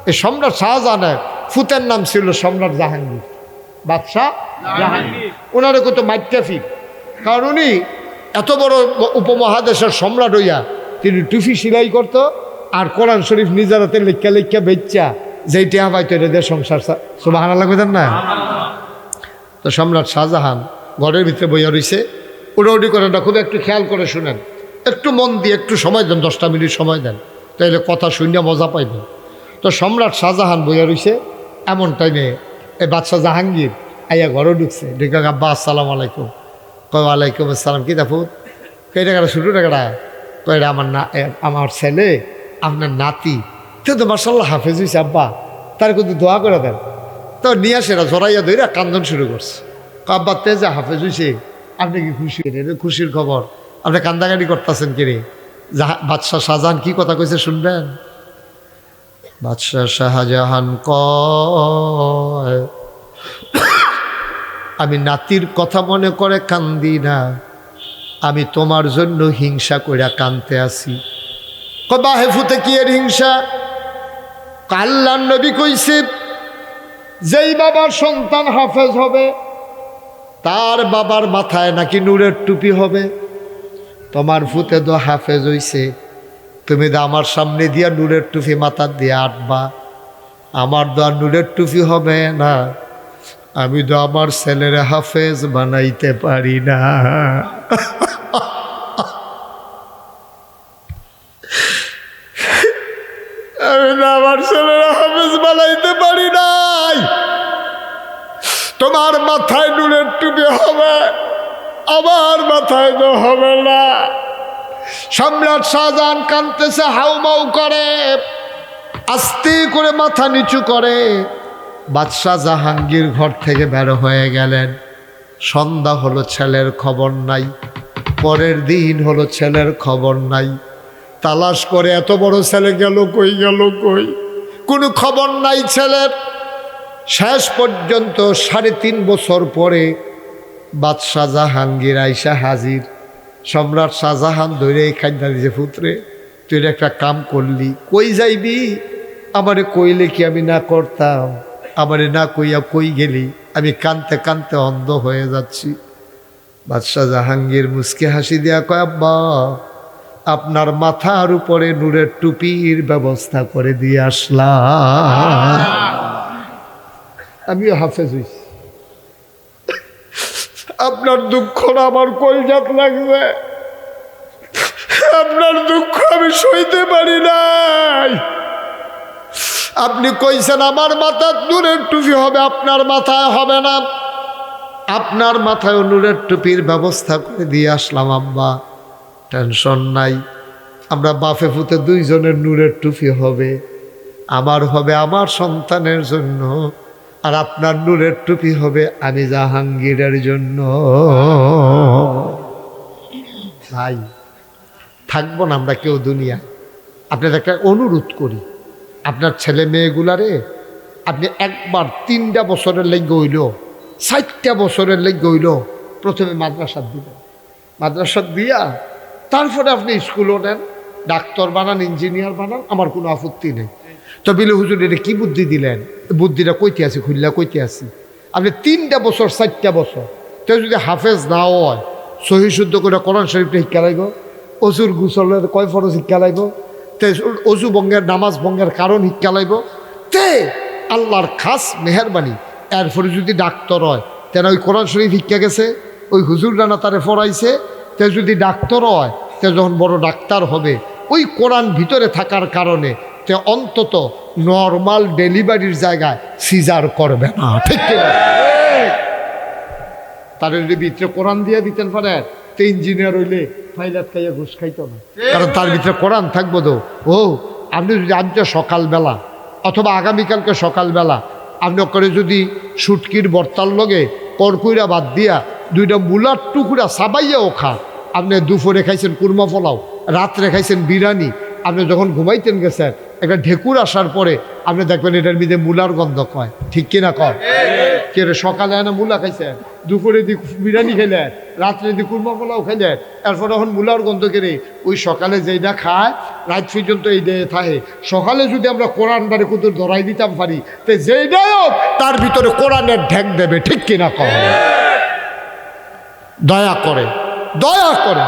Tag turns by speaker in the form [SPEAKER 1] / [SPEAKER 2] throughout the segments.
[SPEAKER 1] এই সম্রাট শাহজাহানের ফুতের নাম ছিল সম্রাট জাহাঙ্গীর, বাদশাহ জাহাঙ্গীর। ওনারে কত মাইট্রাফিক, কারণ উনি এত বড় উপমহাদেশের সম্রাট হইয়া তিনি টুফি সেলাই করতো আর কোরআন শরীফ নিজের হাতে লেখা লেখা বেচ্চা যেইটা পাইতো এটা সংসার। সুবহানাল্লাহ কইতেন না? তো সম্রাট শাহজাহান ঘরের ভিতরে বইয়া রইছে, উড়াউড়ি করেন না, খুব একটু খেয়াল করে শুনেন, একটু মন দিয়ে একটু সময় দেন, 10টা মিনিট সময় দেন, তাইলে কথা শুনে মজা পাইবেন। তো সম্রাট শাহজাহান বইয়া রইছে, এমন টাইমে এই বাদশাহ জাহাঙ্গীর আইয়া ঘরে ঢুকছে, ঢুকে আব্বা আসসালামু আলাইকুম। কয় ওয়ালাইকুম আসসালাম। কি দাফুত? কই টাকাটা শুরু টাকাটা? কয় এটা আমার ছেলে, আপনার নাতি, তো মাশাআল্লাহ হাফেজ হয়েছে আব্বা, তার কিন্তু দোয়া করে দেন। তো নিয়ে আসে জড়াইয়া ধইরা কান্দন শুরু করছে। আব্বা তেজা হাফেজ হয়েছে, আপনি কি খুশি? খুশির খবর, আপনি কান্দাকাটি করতেছেন কিরে? বাদশাহ শাহজাহান কি কথা কইছে শুনবেন? বাদশাহ শাহজাহান কয়, আমি নাতির কথা মনে করে কান্দি না, আমি তোমার জন্য হিংসা কইরা কানতে আসি। বাহে ফুতে কি এর হিংসা? আল্লাহর নবী কইছে, যেই বাবার সন্তান হাফেজ হবে তার বাবার মাথায় নাকি নূরের টুপি হবে। তোমার ফুতে তো হাফেজ হইছে, তুমি তো আমার সামনে দিয়া নূরের টুপি মাথার দিয়ে আটবা, আমার তো আর নূরের টুপি হবে না, আমি তো আমার ছেলের হাফেজ বানাইতে পারি না। আমি তো আমার ছেলের হাফেজ বানাইতে পারি নাই, তোমার মাথায় নূরের টুপি হবে, আমার মাথায় তো হবে না। সম্রাট শাহজাহান কাঁদতেছে, হাউমাউ করে, আস্তে করে মাথা নিচু করে। বাদশাহ জাহাঙ্গীর ঘর থেকে বের হয়ে গেলেন। সন্ধ্যা হলো, ছেলের খবর নাই। পরের দিন হলো, ছেলের খবর নাই। তালাশ করে এত বড় ছেলে গেল কই, গেল কই, কোনো খবর নাই ছেলের। শেষ পর্যন্ত 3.5 বছর পরে বাদশাহ জাহাঙ্গীর আইসা হাজির। সম্রাট শাহজাহান ধরে খাইনা দিয়েছে, পুত্রে তুই একটা কাম করলি, কই যাইবি? আমারে কইলে কি আমি না করতাম? আমারে না কইয়া কই গেলি? আমি কানতে কানতে অন্ধ হয়ে যাচ্ছি। বাদশাহ জাহাঙ্গীর মুচকি হাসি দিয়া কয়, আব্বা আপনার মাথার উপরে নূরের টুপির ব্যবস্থা করে দিয়ে আসলাম, আমিও হাফেজ হইছি। আপনার দুঃখ না আমার কলজাত লাগবে, আপনার দুঃখ আমি সইতে পারি নাই। আপনি কইছেন আমার মাথার নূরের টুপি হবে, আপনার মাথায় হবে না, আপনার মাথায় নূরের টুপির ব্যবস্থা করে দিয়ে আসলাম। আব্বা টেনশন নাই, আমরা বাপে ফুতে 2 জনের নূরের টুপি হবে, আমার হবে আমার সন্তানের জন্য, আর আপনার নূরের টুপি হবে আমি জাহাঙ্গীরের জন্য। ভাই থাকবো না আমরা কেউ দুনিয়া। আপনাদের একটা অনুরোধ করি, আপনার ছেলে মেয়েগুলারে আপনি একবার 3টা বছরের লেগে হইল, 4টা বছরের লেগে হইল, প্রথমে মাদ্রাসাত দিবেন। মাদ্রাসাত দিয়া তারপরে আপনি স্কুলও নেন, ডাক্তার বানান, ইঞ্জিনিয়ার বানান, আমার কোনো আপত্তি নেই। তো বিলে হুজুর এটা কী বুদ্ধি দিলেন? বুদ্ধিটা কইতে আছি, খুললা কইতে আছি। আপনি 3টা বছর 4টা বছর তো যদি হাফেজ নাও হয়, সহি শুদ্ধ করে কোরআন শরীফটা শিক্ষা লাগব, অজুর গুসলের কয় ফরজ শিক্ষা লাগব, তে অজু ভঙ্গের নামাজ ভঙ্গের কারণ শিক্ষা লাগব, তে আল্লাহর খাস মেহরবানি এরপরে যদি ডাক্তার হয়, তেন ওই কোরআন শরীফ শিক্ষা গেছে, ওই হুজুর রানা তারে পড়াইছে, তে যদি ডাক্তার হয়, তে যখন বড় ডাক্তার হবে ওই কোরআন ভিতরে থাকার কারণে তে অন্তত নর্মাল ডেলিভারির জায়গায় সিজার করবে না। ঠিক কিনা? তার যদি ভিতরে কোরআন দিয়ে দিতেন পারে, তো ইঞ্জিনিয়ার হইলে ফাইলাত খাইয়া ঘুষ খাইতো না, কারণ তার ভিতরে কোরআন থাকবো। তো আপনি যদি আজকে সকালবেলা অথবা আগামীকালকে সকালবেলা আপনি করে যদি শুটকির বর্তার লগে করকুইরা বাদ দিয়া 2টা মুলার টুকরা সাবাইয়াও খান, আপনি দুপুরে খাইছেন কুরমা পোলাও, রাত্রে খাইছেন বিরিয়ানি, আপনি যখন ঘুমাইতেন গেছেন একটা ঢেকুর আসার পরে আপনি দেখবেন এটার মধ্যে মুলার গন্ধ কয়। ঠিক কিনা কয়? কে রে সকালে এনে মূলা খাইছেন, দুপুরে দি বিরিয়ানি খেলেন, রাত্রে দি কুরমা পোলাও খাইলেন, এরপর এখন মূলার গন্ধ কেড়ে ওই সকালে যেইটা খায় রাত পর্যন্ত এই দিয়ে থাকে। সকালে যদি আমরা কোরআনটারে কুতুর ধরাই দিতাম পারি তো যেইটাই হোক তার ভিতরে কোরআনের ঢেক দেবে, ঠিক কিনা কম? দয়া করে দয়া করে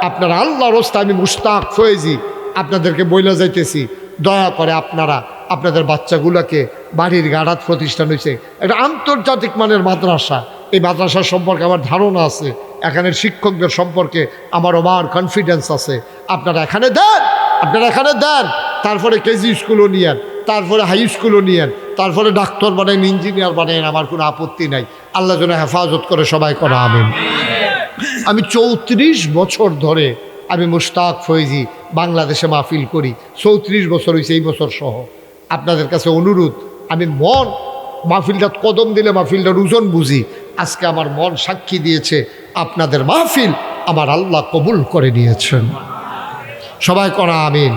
[SPEAKER 1] আপনারা আল্লাহর রাস্তায়, আমি মুশতাক ফয়েজি আপনাদেরকে বইলা যাইতেছি, দয়া করে আপনারা আপনাদের বাচ্চাগুলোকে, বাড়ির গাড়াত প্রতিষ্ঠান হয়েছে একটা আন্তর্জাতিক মানের মাদ্রাসা, এই মাদ্রাসার সম্পর্কে আমার ধারণা আছে, এখানের শিক্ষকদের সম্পর্কে আমার কনফিডেন্স আছে। আপনারা এখানে দেন, আপনারা এখানে দেন, তারপরে কেজি স্কুলও নিয়েন, তারপরে হাই স্কুলও নিয়েন, তারপরে ডাক্তার বানাইন, ইঞ্জিনিয়ার বানাইন, আমার কোনো আপত্তি নাই। আল্লাহ যেন হেফাজত করে সবাই করা আমিন। আমি 34 বছর ধরে আমি মুশতাক ফয়েজি বাংলাদেশে মাহফিল করি, 34 বছর হয়েছে এই বছর সহ। আপনাদের কাছে অনুরোধ, আমি মন মাহফিলটা কদম দিলে মাহফিলটার ওজন বুঝি। আজকে আমার মন সাক্ষী দিয়েছে আপনাদের মাহফিল আমার আল্লাহ কবুল করে নিয়েছেন। সবাই করা আমিন।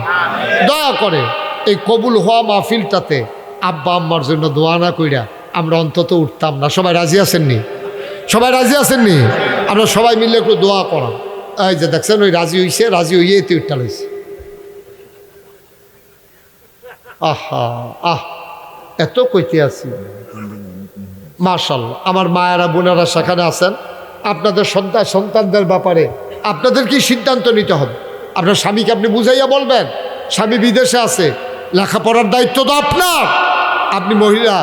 [SPEAKER 1] দয়া করে এই কবুল হওয়া মাহফিলটাতে আব্বা আম্মার জন্য দোয়া না কইরা আমরা অন্তত উঠতাম না। সবাই রাজি আছেননি? সবাই রাজি আছেননি? আমরা সবাই মিলে একটু দোয়া করা। এই যে দেখছেন ওই রাজি হইছে, রাজি হইয়ে এতে উঠটা লইছে। আহা আহ এত কইতে আছি। মাশাআল্লাহ, আমার মায়েরা বোনেরা সেখানে আছেন। আপনাদের সন্তানদের ব্যাপারে আপনাদের কি সিদ্ধান্ত নিতে হবে? আপনার স্বামীকে আপনি বুঝাইয়া বলবেন, স্বামী বিদেশে আছে, লেখাপড়ার দায়িত্ব তো আপনার। আপনি মহিলা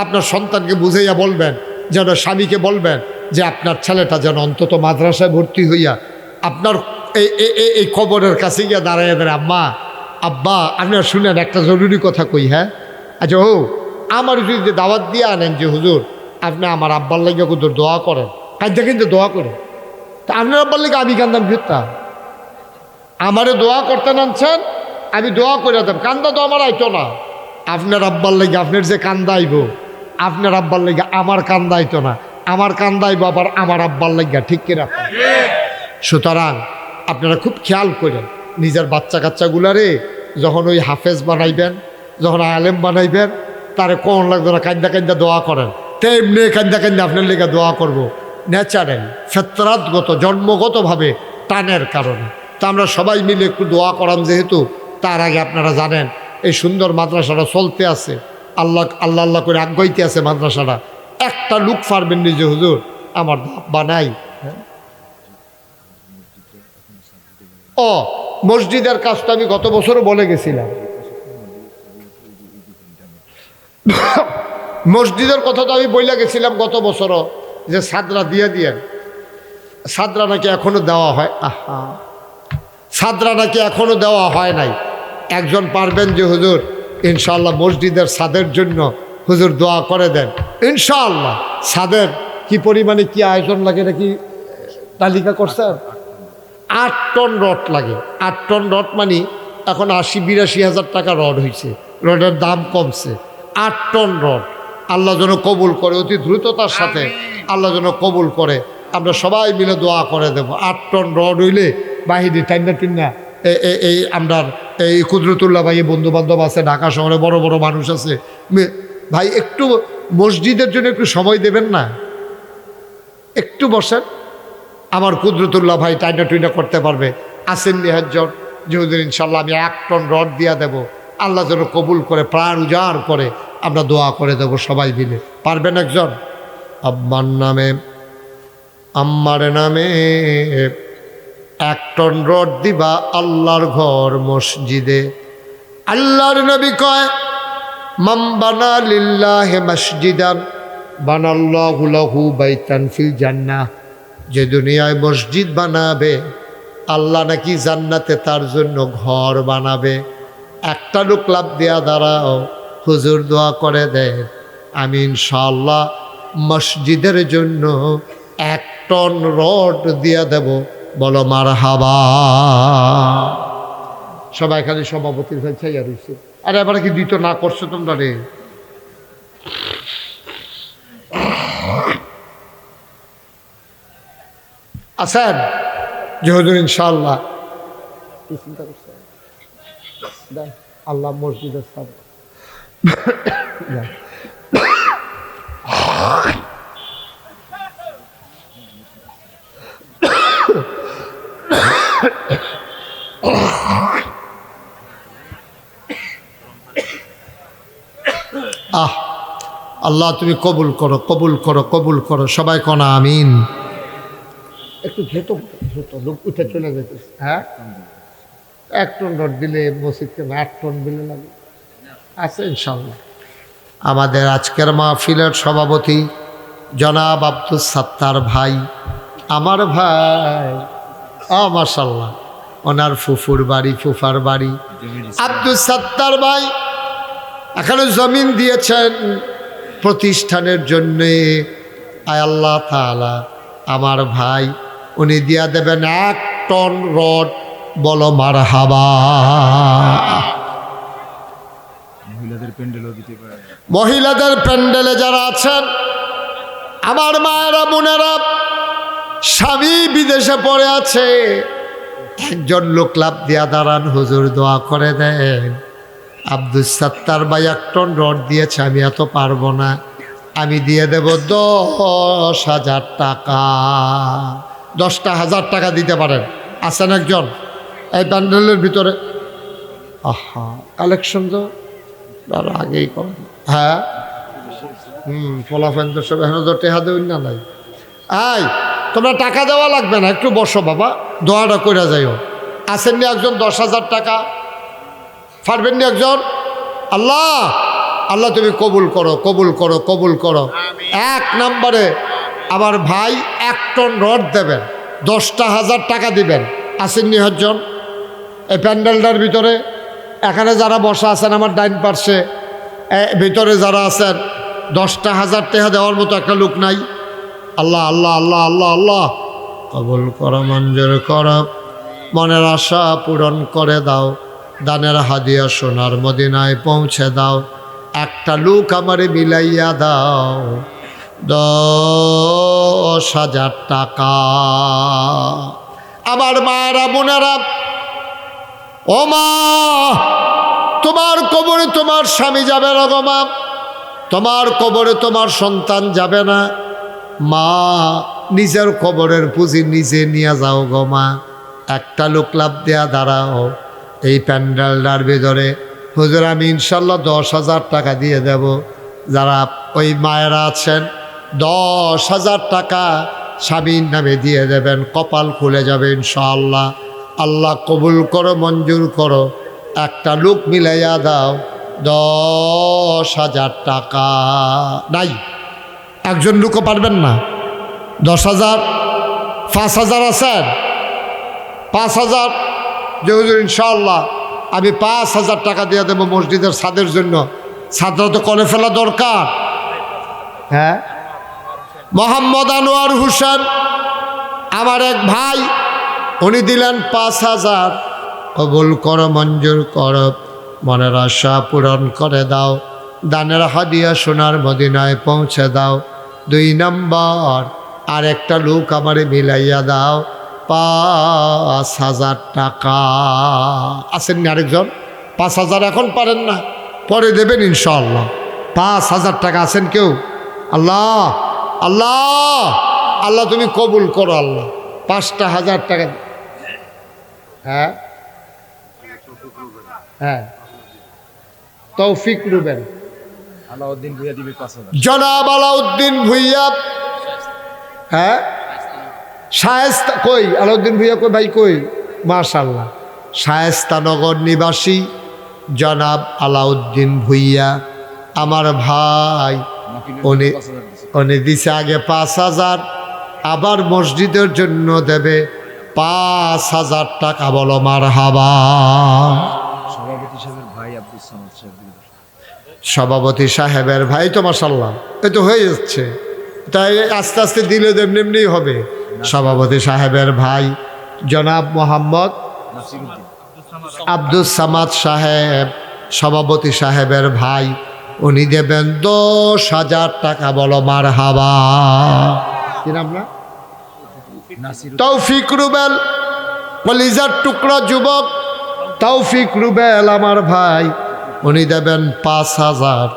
[SPEAKER 1] আপনার সন্তানকে বুঝাইয়া বলবেন, যেন স্বামীকে বলবেন যে আপনার ছেলেটা যেন অন্তত মাদ্রাসায় ভর্তি হইয়া আপনার এই কবরের কাছে গিয়া দাঁড়াইয়া দেয়, আম্মা আব্বা আপনারা শুনেন একটা জরুরি কথা কই। হ্যাঁ আচ্ছা, ও আমার যদি দাওয়াত দিয়ে আনেন যে হুজুর আপনি আমার আব্বার লাগিয়া কুদুর দোয়া করেন, কাজটা কিন্তু দোয়া করেন, তা আপনার আব্বার লাগে আমি কান্দাম ফিরতাম। আমারে দোয়া করতে আনছেন, আমি দোয়া করে দিতাম, কান্দা তো আমার আইতো না। আপনার আব্বার লাগে আপনার যে কান্দাইব, আপনার আব্বার লাগে আমার কান্দাইতো না, আমার কান্দাইব আবার আমার আব্বার লাগিয়া, ঠিক কিনা? সুতরাং আপনারা খুব খেয়াল করেন নিজের বাচ্চা কাচ্চাগুলারে যখন ওই হাফেজ বানাইবেন, যখন আলেম বানাইবেন, তারে কোন লাগবে না কান্দা কান্দা দোয়া করেন, তেমনি কান্দা কান্দা আপনার লেগে দোয়া করব। ন্যাচারাল ফেতরাতগত জন্মগতভাবে টানের কারণে। তা আমরা সবাই মিলে একটু দোয়া করাম যেহেতু। তার আগে আপনারা জানেন এই সুন্দর মাদ্রাসাটা চলতে আছে, আল্লাহ আল্লাহ আল্লাহ করে আগাইতে আছে মাদ্রাসাটা। একটা লোক পারবেন নিজে হুজুর আমার বানাই। ও মসজিদের কাজটা আমি গত বছরও বলে গেছিলাম। মসজিদের কথা তো আমি বইলা গেছিলাম গত বছরও, যে সাদরা দিয়ে দিয়েন। সাদরা নাকি এখনো দেওয়া হয়। আহা, সাদরা নাকি এখনো দেওয়া হয় নাই। একজন পারবেন যে হুজুর ইনশাআল্লাহ মসজিদের ছাদের জন্য হুজুর দোয়া করে দেন। ইনশাআল্লাহ ছাদের কি পরিমাণে কি আয়োজন লাগে নাকি তালিকা করছেন? 8 টন রড লাগে। 8 টন রড মানে এখন 80-82 হাজার টাকা রড হয়েছে, রডের দাম কমছে। 8 টন রড আল্লাহ যেন কবুল করে, অতি দ্রুততার সাথে আল্লাহ যেন কবুল করে। আমরা সবাই মিলে দোয়া করে দেব। 8 টন রড হইলে বাহিনী টাইনা এই আমরা এই কুদরতুল্লাহ ভাই বন্ধু বান্ধব আছে, ঢাকা শহরে বড় বড় মানুষ আছে, ভাই একটু মসজিদের জন্য একটু সময় দেবেন না? একটু বসেন, আমার কুদরতুল্লাহ ভাই টাইনা টুইনা করতে পারবে। আসেন নিহাজ্জন যেহুদিন ইনশাল্লাহ আমি 1 টন রড দিয়া দেব। আল্লাহ যেন কবুল করে, প্রাণ উজাড় করে আমরা দোয়া করে দেব সবাই মিলে। পারবেন একজন? আব্বার নামে আম্মার নামে 1 টন রড দিবা আল্লাহর ঘর মসজিদে। আল্লাহর নবী কয় মান বানা লিল্লাহি মসজিদান বানাল্লাহু লাহু বাইতান ফিল জান্নাহ। যে দুনিয়ায় মসজিদ বানাবে আল্লাহ নাকি জান্নাতে তার জন্য ঘর বানাবে। একটা লোক লাভ দেয়া দাঁড়াও, হুজুর দোয়া করে দেয় আমি ইনশাআল্লাহ মসজিদের জন্য 1 টন রড দিয়া দেব। বলো মারহাবা। সবাই খালি সভাপতির কাছে রয়েছে। আরে এবারে কি দিত না করছো তোমরা রে? আছেন যে হুজুর ইনশাআল্লাহ কি চিন্তা করছেন? আল্লাহ মসজিদের সামনে আল্লাহ তুমি কবুল করো, কবুল করো, কবুল করো, সবাই কনা আমিন। একটু দ্রুত দ্রুত লোক উঠে চলে যেতেছে। হ্যাঁ, 1 টন রড দিলে মসজিদকে 8 টন দিলে লাগে আছে ইনশাল্লাহ। আমাদের আজকের মাহফিলের সভাপতি জনাব আব্দুস সাত্তার ভাই, আমার ভাই, মাশাআল্লাহ, ওনার ফুফুর বাড়ি, ফুফার বাড়ি আব্দুস সাত্তার ভাই এখানে জমিন দিয়েছেন প্রতিষ্ঠানের জন্যে। আয় আল্লাহ তাআলা, আমার ভাই উনি দিয়া দেবেন 1 টন রড, বলো মারহাবা। মহিলাদের প্যান্ডেলে যারা আছেন, আমার মায়েরা বোনেরা, স্বামী বিদেশে পড়ে আছে, একজন লোক লাভ দিয়া দাঁড়ান, হুজুর দোয়া করে দেন। আব্দুস সাত্তার ভাই 1 টন রড দিয়েছে, আমি এত পারবো না, আমি দিয়ে দেব 10,000 টাকা। 10,000 টাকা দিতে পারেন? আছেন একজন এই প্যান্ডেলের ভিতরে? কালেকশন তো তার আগেই করেন। হ্যাঁ, ফলাফেন তো সব এখন তো টেহা দেবেন না নাই। তোমরা টাকা দেওয়া লাগবে না, একটু বসো বাবা, দোয়াটা করে যাইও। আসেননি একজন 10,000 টাকা? পারবেন নি একজন? আল্লাহ আল্লাহ তুমি কবুল করো, কবুল করো, কবুল করো। 1 নম্বরে আমার ভাই 1 টন রড দেবেন, 10,000 টাকা দিবেন। আসেননি একজন এই প্যান্ডেলটার ভিতরে? এখানে যারা বসা আছেন আমার ডাইন পার্শ্বে, ভিতরে যারা আছেন, 10,000 টাকা দেওয়ার মতো একটা লোক নাই? আল্লাহ আল্লাহ আল্লাহ আল্লাহ আল্লাহ কবুল করো, মঞ্জুর করো, মনের আশা পূরণ করে দাও, দানের হাদিয়া সোনার মদিনায় পৌঁছে দাও। একটা লোক আমারে মিলাইয়া দাও 10,000 টাকা। আমার মায়েরা বোনেরা, ও মা, তোমার কবরে তোমার স্বামী যাবে না গো মা, তোমার কবরে তোমার সন্তান যাবে না মা, নিজের কবরের পুঁজি নিজে নিয়ে যাও গো মা। একটা লোক লাভ দেয়া দাঁড়াও এই প্যান্ডেলটার ভিতরে, হুজুর আমি ইনশাল্লাহ 10,000 টাকা দিয়ে দেব। যারা ওই মায়েরা আছেন 10,000 টাকা স্বামীর নামে দিয়ে দেবেন, কপাল খুলে যাবে ইনশাআল্লাহ। আল্লাহ কবুল করো, মঞ্জুর করো। একটা লোক মিলাইয়া দাও 10,000 টাকা। নাই, একজন লোকও পারবেন না? 10,000? 5,000 আছেন? 5,000? যে হুজুর ইনশাআল্লাহ আমি 5,000 টাকা দিয়ে দেবো মসজিদের ছাদের জন্য। ছাদটা তো করে ফেলা দরকার। হ্যাঁ, মোহাম্মদ আনোয়ার হোসেন আমার এক ভাই, উনি দিলেন 5,000। কবুল করো, মঞ্জুর করো, মনের আশা পূরণ করে দাও, দানের হাদিয়া সোনার মদিনায় পৌঁছে দাও। 2 নম্বর, আর একটা লোক আমারে মিলাইয়া দাও 5,000 টাকা। আছেন না আরেকজন? 5,000 এখন পারেন না, পরে দেবেন ইনশাআল্লাহ। 5,000 টাকা আছেন কেউ? আল্লাহ আল্লাহ আল্লাহ তুমি কবুল করো আল্লাহ। 5,000 টাকা। হ্যাঁ হ্যাঁ, তৌফিক রুবেন,
[SPEAKER 2] আলাউদ্দিন ভুইয়া দিবে 5,000।
[SPEAKER 1] জনাব আলাউদ্দিন ভুইয়া। হ্যাঁ, শায়েস্তা কই? আলাউদ্দিন ভুইয়া কই ভাই, কই? মাশাআল্লাহ, শায়েস্তানগর নিবাসী জনাব আলাউদ্দিন ভুইয়া আমার ভাই, উনি দিছে আগে 5,000, আবার মসজিদের জন্য দেবে 5,000 টাকা। বলো মারহাবা।
[SPEAKER 2] সভাপতি সাহেবের ভাই আব্দুস সামাদ সাহেব।
[SPEAKER 1] সভাপতি সাহেবের ভাই তো মাশাআল্লাহ, এই তো হয়ে যাচ্ছে, তাই আস্তে আস্তে দিলে এমনি হবে। সভাপতি সাহেবের ভাই জনাব মোহাম্মদ আব্দুস সামাদ সাহেব, সভাপতি সাহেবের ভাই, উনি দেবেন 10,000 টাকা। বলো মারহাবা। কি নাম না? তৌফিক রুবেল, কলিজার টুকরা যুবক তৌফিক রুবেল আমার ভাই, উনি দেবেন 5,000।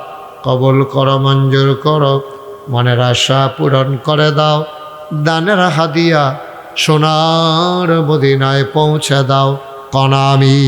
[SPEAKER 1] কবুল করো, মঞ্জুর করো, মনের আশা পূরণ করে দাও, দানের হাদিয়া সোনার মদিনায় পৌঁছে দাও। কনামি।